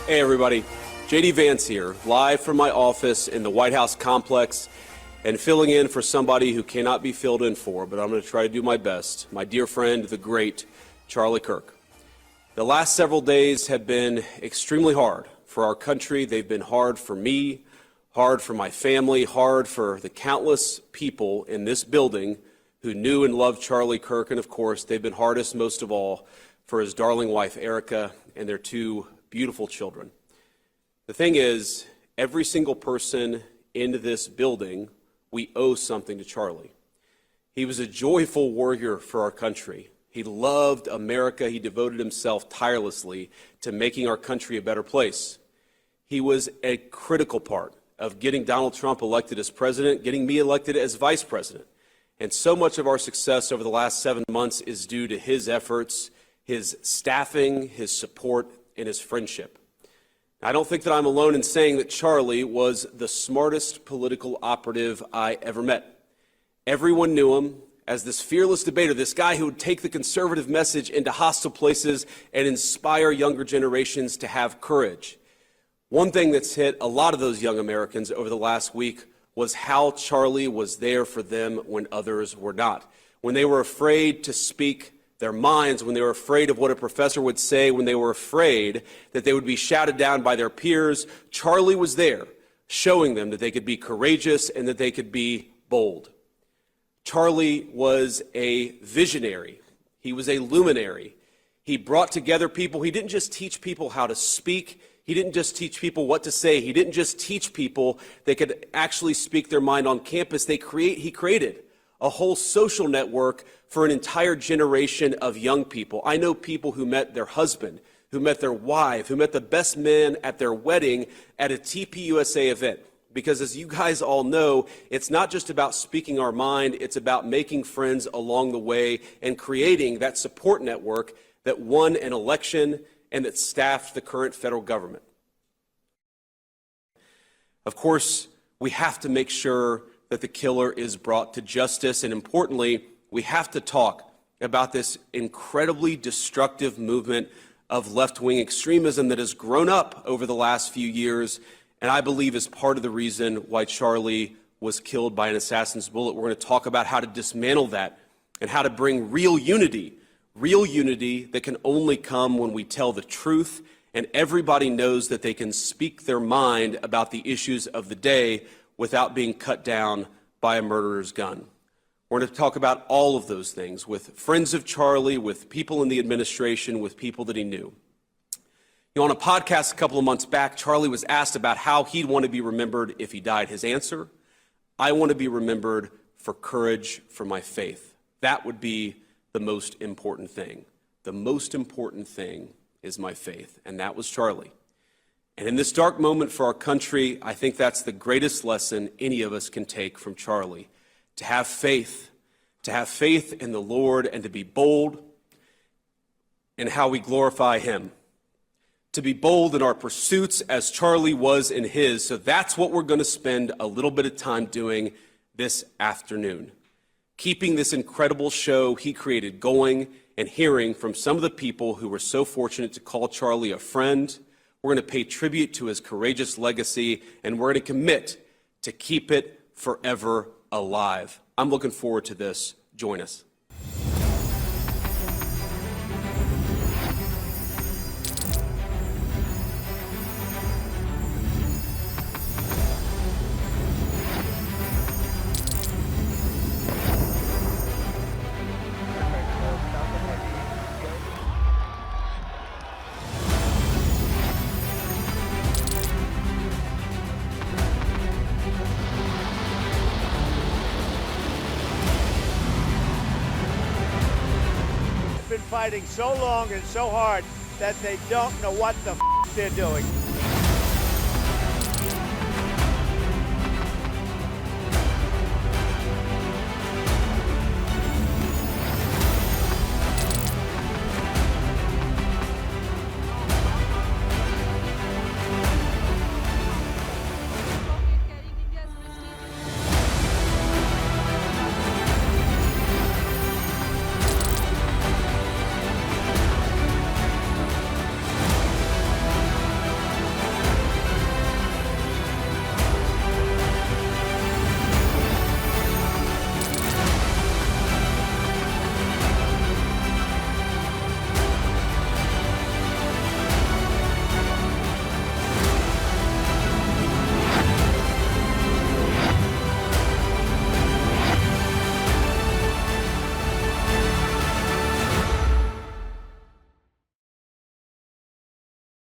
Hey everybody, JD Vance here, live from my office in the White House complex and filling in for somebody who cannot be filled in for, but I'm going to try to do my best, my dear friend, the great Charlie Kirk. The last several days have been extremely hard for our country. They've been hard for me, hard for my family, hard for the countless people in this building who knew and loved Charlie Kirk, and of course, they've been hardest most of all for his darling wife, Erica, and their two beautiful children. The thing is, every single person in this building, we owe something to Charlie. He was a joyful warrior for our country. He loved America. He devoted himself tirelessly to making our country a better place. He was a critical part of getting Donald Trump elected as president, getting me elected as vice president. And so much of our success over the last 7 months is due to his efforts, his staffing, his support, and his friendship. I don't think that I'm alone in saying that Charlie was the smartest political operative I ever met. Everyone knew him as this fearless debater, this guy who would take the conservative message into hostile places and inspire younger generations to have courage. One thing that's hit a lot of those young Americans over the last week was how Charlie was there for them when others were not. When they were afraid to speak their minds, when they were afraid of what a professor would say, when they were afraid that they would be shouted down by their peers, Charlie was there, showing them that they could be courageous and that they could be bold. Charlie was a visionary. He was a luminary. He brought together people. He didn't just teach people how to speak. He didn't just teach people what to say. He didn't just teach people they could actually speak their mind on campus. He created a whole social network for an entire generation of young people. I know people who met their husband, who met their wife, who met the best man at their wedding at a TPUSA event. Because as you guys all know, it's not just about speaking our mind, it's about making friends along the way and creating that support network that won an election and that staffed the current federal government. Of course, we have to make sure that the killer is brought to justice, and importantly, we have to talk about this incredibly destructive movement of left-wing extremism that has grown up over the last few years, and I believe is part of the reason why Charlie was killed by an assassin's bullet. We're going to talk about how to dismantle that and how to bring real unity that can only come when we tell the truth, and everybody knows that they can speak their mind about the issues of the day without being cut down by a murderer's gun. We're going to talk about all of those things with friends of Charlie, with people in the administration, with people that he knew. You know, on a podcast a couple of months back, Charlie was asked about how he'd want to be remembered if he died. His answer, I want to be remembered for courage for my faith. That would be the most important thing. The most important thing is my faith, and that was Charlie. And in this dark moment for our country, I think that's the greatest lesson any of us can take from Charlie. To have faith in the Lord, and to be bold in how we glorify him. To be bold in our pursuits as Charlie was in his. So that's what we're going to spend a little bit of time doing this afternoon. Keeping this incredible show he created going and hearing from some of the people who were so fortunate to call Charlie a friend. We're going to pay tribute to his courageous legacy, and we're going to commit to keep it forever alive. I'm looking forward to this. Join us. Fighting so long and so hard that they don't know what the they're doing.